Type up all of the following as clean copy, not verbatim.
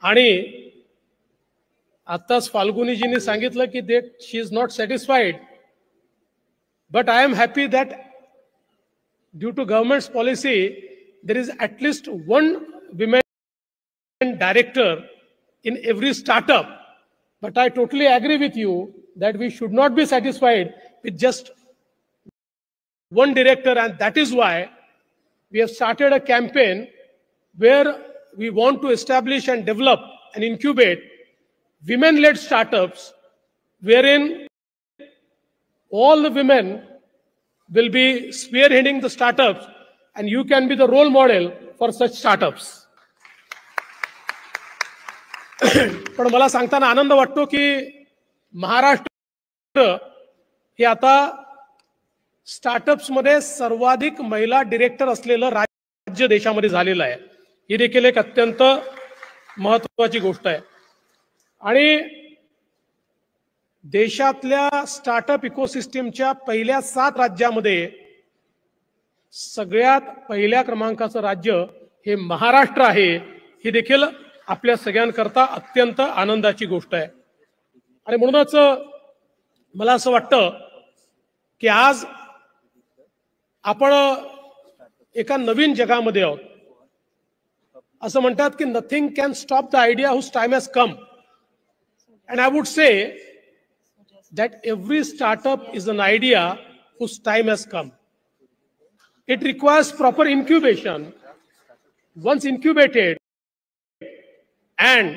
आणि आताच फाल्गुनीजींनी सांगितलं की she is not satisfied, but I am happy that due to government's policy there is at least one women director in every startup. But I totally agree with you that we should not be satisfied with just one director, and that is why we have started a campaign where we want to establish and develop and incubate women-led startups wherein all the women will be spearheading the startups, and you can be the role model for such startups. पण मला सांगताना आनंद वाटतो की महाराष्ट्र हे आता startups मध्ये सर्वाधिक महिला director असलेलं राज्य देशामध्ये झालेलं आहे. ही देखील एक अत्यंत महत्त्वाची गोष्ट आहे. आणि देशातल्या स्टार्टअप इकोसिस्टमच्या पहिल्या 7 राज्यामध्ये सगळ्यात पहिल्या क्रमांकाचं राज्य हे महाराष्ट्र आहे. ही देखील आपल्या सगळ्यांकरता अत्यंत आनंदाची गोष्ट आहे. आणि म्हणूनच मला असं वाटतं की आज आपण एका नवीन जगामध्ये आहोत. असं म्हणतात की nothing can stop the idea whose time has come. And I would say that every startup is an idea whose time has come. It requires proper incubation. Once incubated and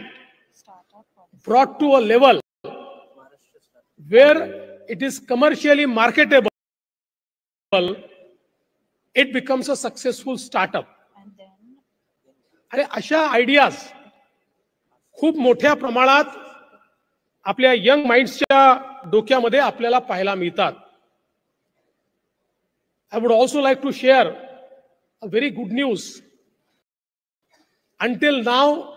brought to a level where it is commercially marketable, it becomes a successful startup. आणि अशा ideas खूप मोठ्या प्रमाणात आपल्या young माइंड्सच्या डोक्यामध्ये आपल्याला पाहायला मिळतात. I would also like to share a very good news. Until now,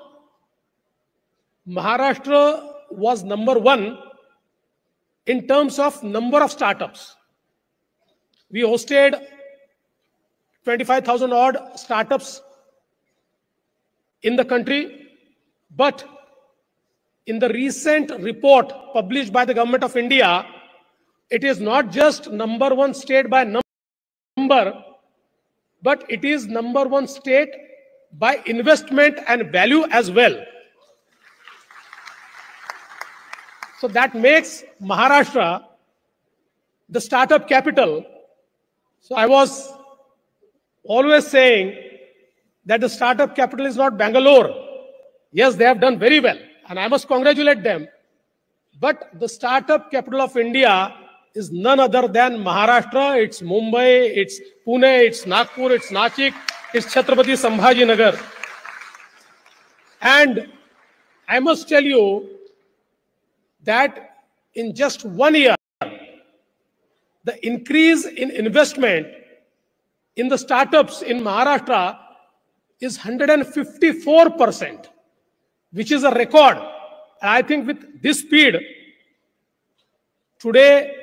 Maharashtra was number 1 in terms of number of startups. We hosted 25,000 odd startups in the country, but in the recent report published by the Government of India, it is not just number 1 state by number, but it is number 1 state by investment and value as well. So that makes Maharashtra the startup capital. So I was always saying that the startup capital is not Bangalore. Yes, they have done very well, and I must congratulate them. But the startup capital of India is none other than Maharashtra. It's Mumbai, it's Pune, it's Nagpur, it's Nashik, it's Chhatrapati Sambhajinagar. And I must tell you that in just 1 year, the increase in investment in the startups in Maharashtra is 154%. Which is a record. And I think with this speed, today,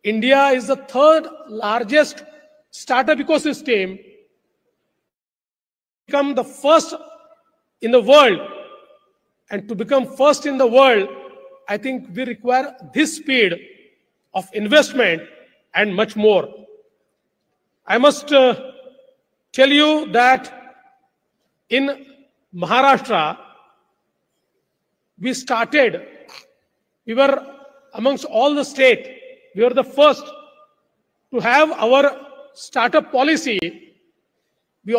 India is the 3rd largest startup ecosystem, become the first in the world. And to become first in the world, I think we require this speed of investment and much more. I must tell you that in Maharashtra, we were amongst all the state, we were the first to have our startup policy. We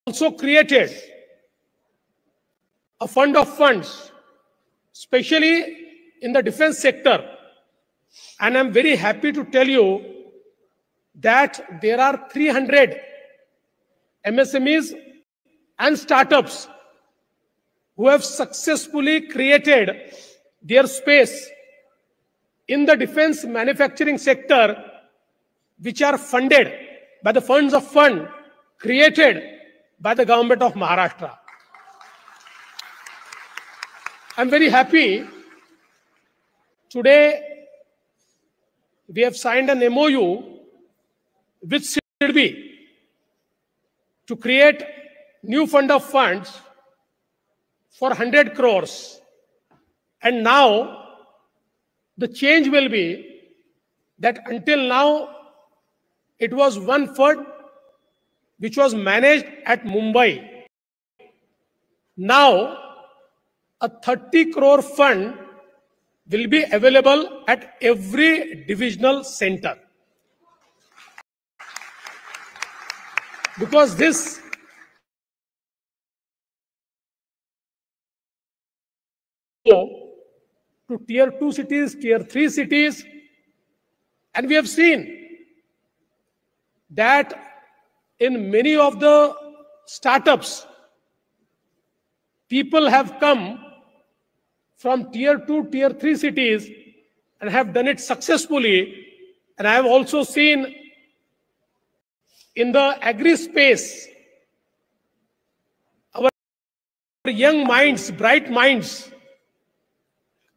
also created a fund of funds, especially in the defense sector. And I'm very happy to tell you that there are 300 MSMEs and startups who have successfully created their space in the defense manufacturing sector, which are funded by the funds of fund created by the government of Maharashtra. I'm very happy. Today, we have signed an MOU with SIDBI to create new fund of funds for 100 crores. And now the change will be that until now it was one fund which was managed at Mumbai. Now a 30 crore fund will be available at every divisional center. Because this to tier 2 cities, tier 3 cities, and we have seen that in many of the startups, people have come from tier 2, tier 3 cities and have done it successfully. And I have also seen in the agri space, our young minds, bright minds,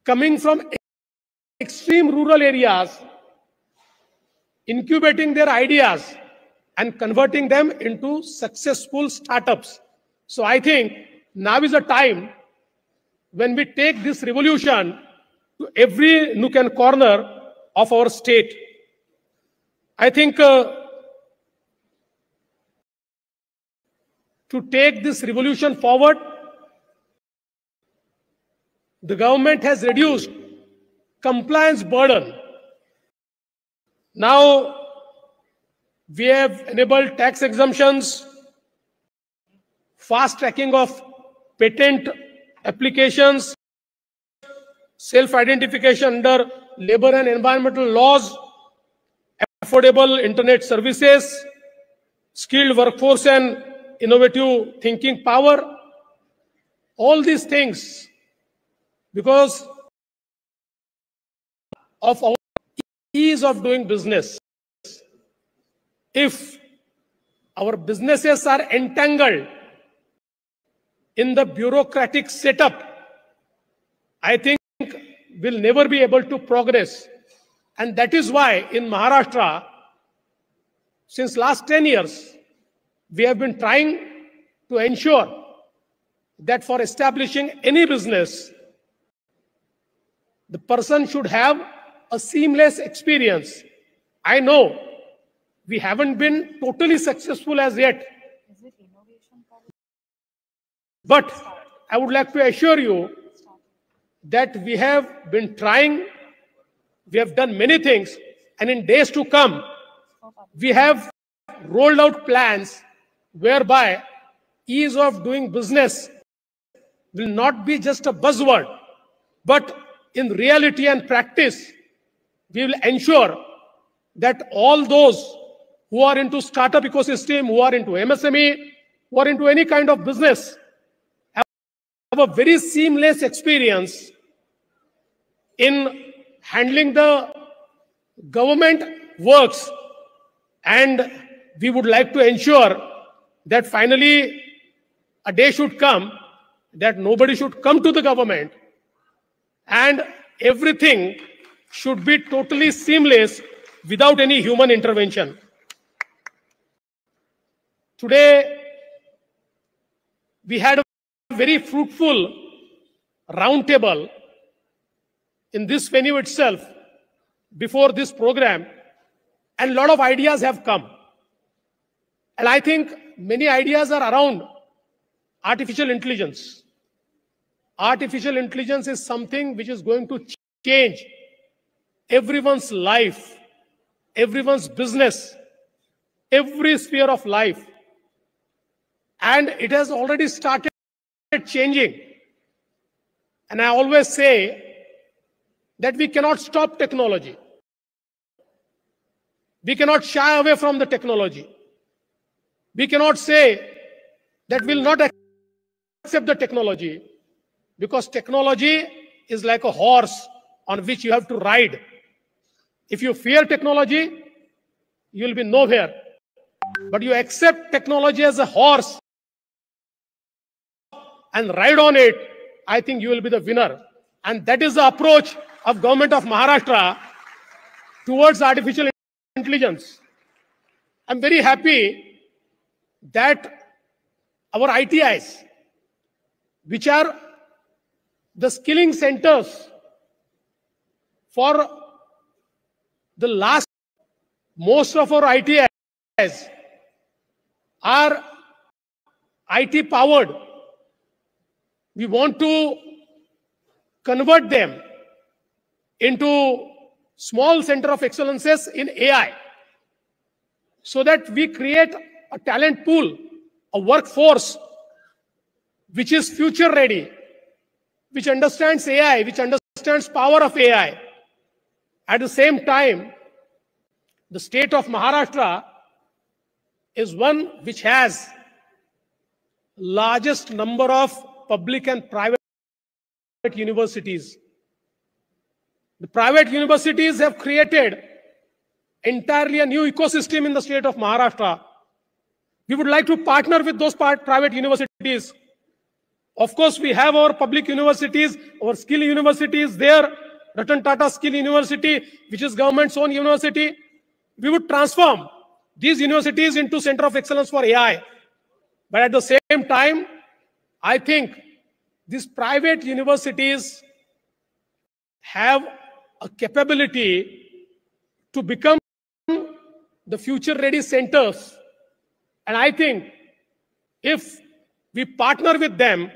coming from extreme rural areas, incubating their ideas and converting them into successful startups. So I think now is the time when we take this revolution to every nook and corner of our state. I think to take this revolution forward, the government has reduced compliance burden. Now we have enabled tax exemptions, fast tracking of patent applications, self-identification under labor and environmental laws, affordable internet services, skilled workforce and innovative thinking power. All these things because of our ease of doing business. If our businesses are entangled in the bureaucratic setup, I think we'll never be able to progress. And that is why in Maharashtra, since last 10 years, we have been trying to ensure that for establishing any business, the person should have a seamless experience. I know we haven't been totally successful as yet, but I would like to assure you that we have been trying, we have done many things, and in days to come, we have rolled out plans whereby ease of doing business will not be just a buzzword, but in reality and practice, we will ensure that all those who are into startup ecosystem, who are into MSME, who are into any kind of business, have a very seamless experience in handling the government works. And we would like to ensure that finally a day should come that nobody should come to the government and everything should be totally seamless without any human intervention. Today, we had a very fruitful roundtable in this venue itself before this program, and a lot of ideas have come. And I think many ideas are around artificial intelligence. Artificial intelligence is something which is going to change everyone's life, everyone's business, every sphere of life. And it has already started changing. And I always say that we cannot stop technology. We cannot shy away from the technology. We cannot say that we'll not accept the technology, because technology is like a horse on which you have to ride. If you fear technology, you will be nowhere. But you accept technology as a horse and ride on it, I think you will be the winner. And that is the approach of government of Maharashtra towards artificial intelligence. I'm very happy that our ITIs, which are the skilling centers for the last, most of our ITIs are IT powered. We want to convert them into small center of excellences in AI so that we create a talent pool, a workforce which is future ready, which understands AI, which understands power of AI. At the same time, the state of Maharashtra is one which has largest number of public and private universities. The private universities have created entirely a new ecosystem in the state of Maharashtra. We would like to partner with those private universities. Of course, we have our public universities, our skill universities there, Ratan Tata Skill University, which is government's own university. We would transform these universities into center of excellence for AI. But at the same time, I think these private universities have a capability to become the future-ready centers. And I think if we partner with them,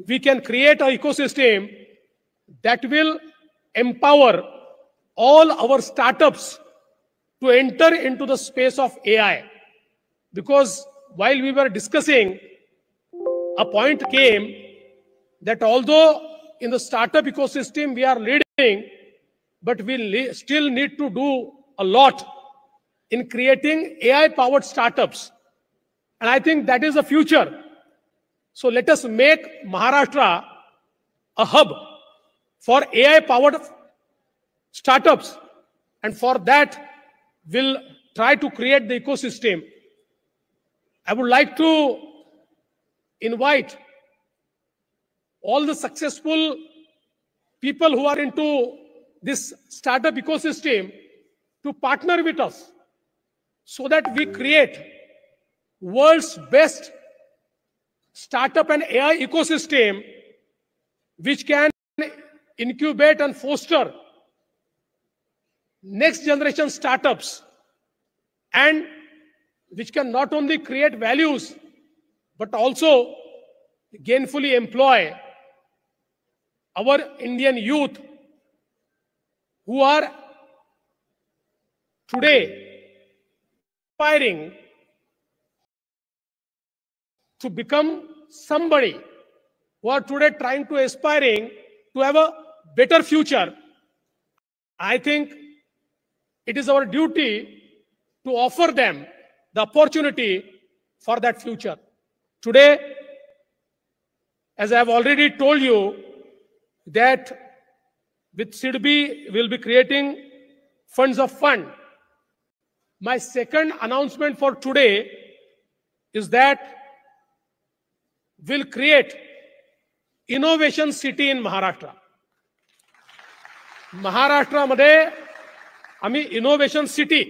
we can create an ecosystem that will empower all our startups to enter into the space of AI. Because while we were discussing, a point came that although in the startup ecosystem we are leading, but we still need to do a lot in creating AI-powered startups. And I think that is the future. So let us make Maharashtra a hub for AI-powered startups. And for that, we'll try to create the ecosystem. I would like to invite all the successful people who are into this startup ecosystem to partner with us so that we create world's best startup and AI ecosystem which can incubate and foster next generation startups and which can not only create values but also gainfully employ our Indian youth who are today aspiring to become somebody, who are today trying to aspiring to have a better future. I think it is our duty to offer them the opportunity for that future. Today, as I have already told you, that with SIDBI, we'll be creating funds of fund. My second announcement for today is that we'll create innovation city in Maharashtra. महाराष्ट्रामध्ये आम्ही innovation city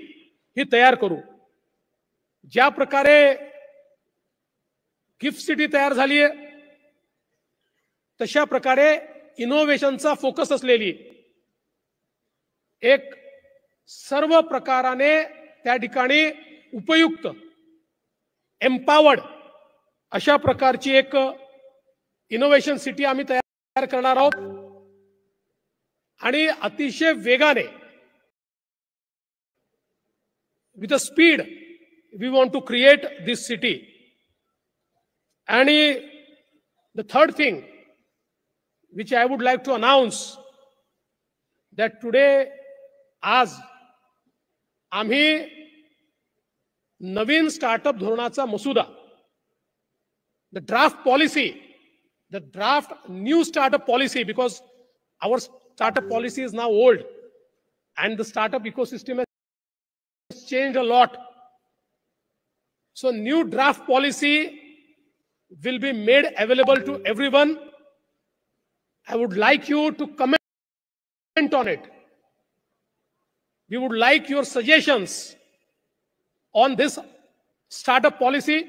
ही तयार करू. ज्या प्रकारे gift city तयार झाली आहे तशा प्रकारे इनोव्हेशनचा फोकस असलेली एक सर्व प्रकाराने त्या ठिकाणी उपयुक्त एम्पावर्ड अशा प्रकारची एक इनोव्हेशन सिटी आम्ही तयार करणार आहोत आणि अतिशय वेगाने with a speed we want to create this city. And the third thing which I would like to announce that today आज आम्ही नवीन स्टार्टअप धोरणाचा मसुदा, the draft policy, the draft new startup policy, because our startup policy is now old and the startup ecosystem has changed a lot. So new draft policy will be made available to everyone. I would like you to comment on it. We would like your suggestions on this startup policy.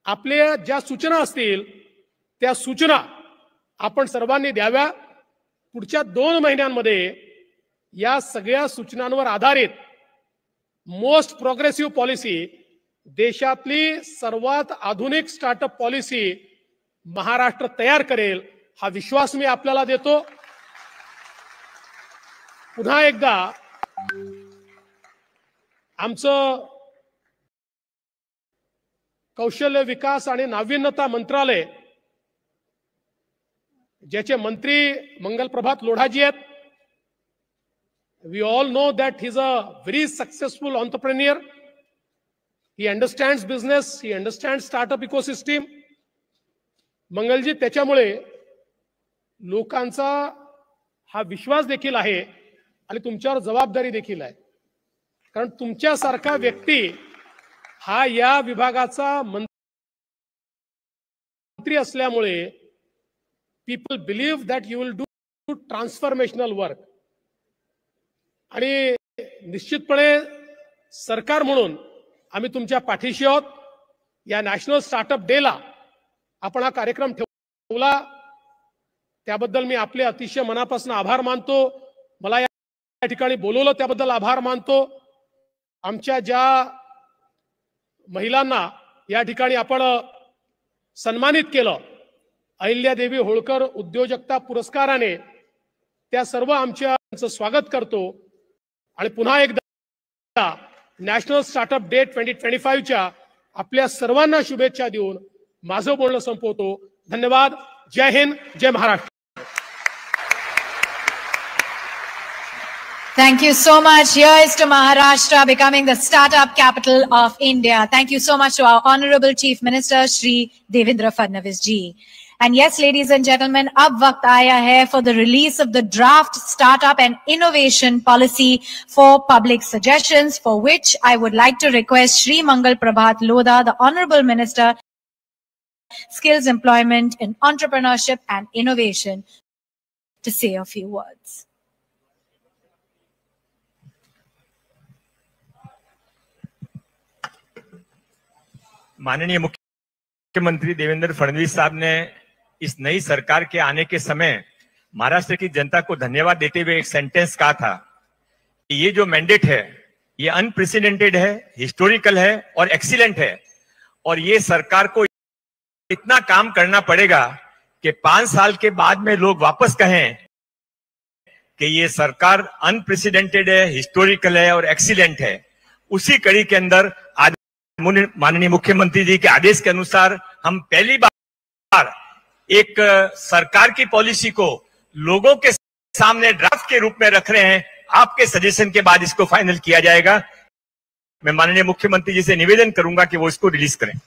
आपल्या ज्या सूचना असतील त्या सूचना आपण सर्वांनी द्याव्या. पुढच्या 2 महिन्यांमध्ये या सगळ्या सूचनांवर आधारित मोस्ट प्रोग्रेसिव्ह पॉलिसी, देशातली सर्वात आधुनिक स्टार्टअप पॉलिसी महाराष्ट्र तयार करेल, हा विश्वास मी आपल्याला देतो. पुन्हा एकदा आमचं कौशल्य विकास आणि नाविन्यता मंत्रालय, ज्याचे मंत्री मंगल प्रभात लोढाजी आहेत. We all know that he's a very successful entrepreneur. He understands business, he understands startup ecosystem. Mangalji, त्याच्यामुळे लोकांचा हा विश्वास देखील आहे आणि तुमच्यावर जबाबदारी देखील आहे. कारण तुमच्यासारखा व्यक्ती हा या विभागाचा मंत्री असल्यामुळे people believe that you will do transformational work. आणि निश्चितपणे सरकार म्हणून आम्ही तुमच्या पाठीशी आहोत. या नॅशनल स्टार्टअप डेला आपण हा कार्यक्रम ठेवला त्याबद्दल मी आपले अतिशय मनापासून आभार मानतो. मला या ठिकाणी बोलवलं त्याबद्दल आभार मानतो. आमच्या ज्या महिलांना या ठिकाणी आपण सन्मानित केलं अहिल्यादेवी होळकर उद्योजकता पुरस्काराने, त्या सर्व आमचं स्वागत करतो. आणि पुन्हा एकदा नॅशनल स्टार्टअप डे 2025च्या आपल्या सर्वांना शुभेच्छा देऊन माझं बोलणं संपवतो. धन्यवाद. जय हिंद, जय Maharashtra. Thank you so much. Here is to Maharashtra becoming the startup capital of India. Thank you so much to our Honorable Chief Minister, Shri Devendra Fadnavis ji. And yes, ladies and gentlemen, ab waqt aaya hai for the release of the draft startup and innovation policy for public suggestions, for which I would like to request Shri Mangal Prabhat Lodha, the Honorable Minister, Skills, Employment and Entrepreneurship and Innovation, to say a few words. माननीय मुख्यमंत्री देवेंद्र फडणवीस साहब ने इस नई सरकार के आने के समय महाराष्ट्र की जनता को धन्यवाद देते हुए एक सेंटेंस कहा था कि ये जो मैंडेट है ये अनप्रेसिडेंटेड है, हिस्टोरिकल है और एक्सीलेंट है. और ये सरकार को इतना काम करना पड़ेगा कि 5 साल के बाद में लोग वापस कहें कि ये सरकार अनप्रेसिडेंटेड है, हिस्टोरिकल है और एक्सीलेंट है. उसी कड़ी के अंदर आज माननीय मुख्यमंत्री जी के आदेश के अनुसार हम पहली बार एक सरकार की पॉलिसी को लोगों के सामने ड्राफ्ट के रूप में रख रहे हैं. आपके सजेशन के बाद इसको फाइनल किया जाएगा. मैं माननीय मुख्यमंत्री जी से निवेदन करूंगा कि वो इसको रिलीज करें.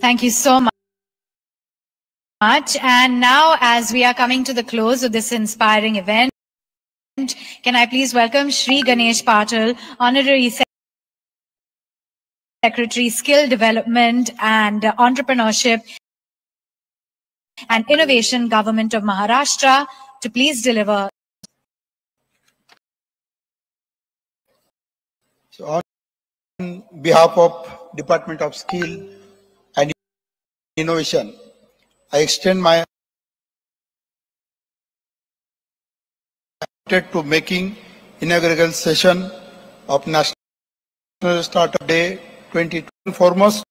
Thank you so much. And now, as we are coming to the close of this inspiring event, can I please welcome Shri Ganesh Patil, Honorary Secretary, Skill Development and Entrepreneurship and Innovation, Government of Maharashtra, to please deliver. So on behalf of Department of Skill and Innovation, I extend my to making inaugural session of National Startup Day 2020. Foremost,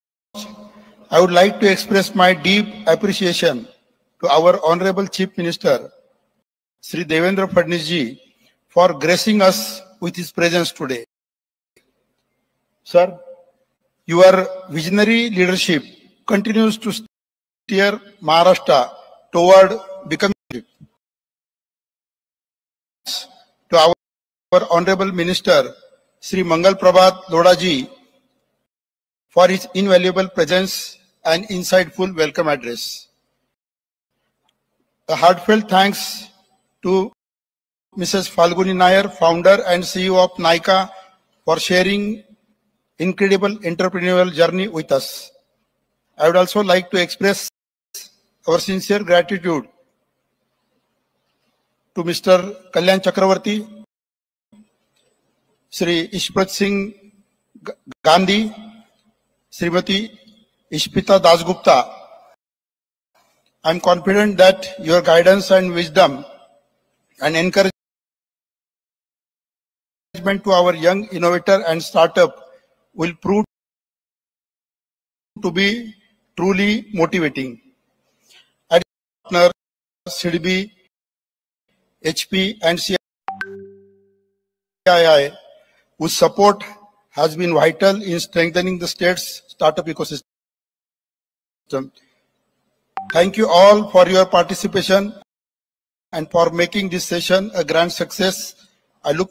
I would like to express my deep appreciation to our Honorable Chief Minister, Sri Devendra Fadnavis ji, for gracing us with his presence today. Sir, your visionary leadership continues to steer Maharashtra toward becoming. To our Honorable Minister, Sri Mangal Prabhat Lodha ji, for his invaluable presence and insightful welcome address. A heartfelt thanks to Mrs. Falguni Nair, founder and CEO of NICA, for sharing incredible entrepreneurial journey with us. I would also like to express our sincere gratitude to Mr. Kalyan Chakravarti, Sri Ishprat Singh Gandhi, Srimati Ishpita Dasgupta. I am confident that your guidance and wisdom and encouragement to our young innovator and startup will prove to be truly motivating. Partner CDB, HP and CII, whose support has been vital in strengthening the state's startup ecosystem. Thank you all for your participation and for making this session a grand success. I look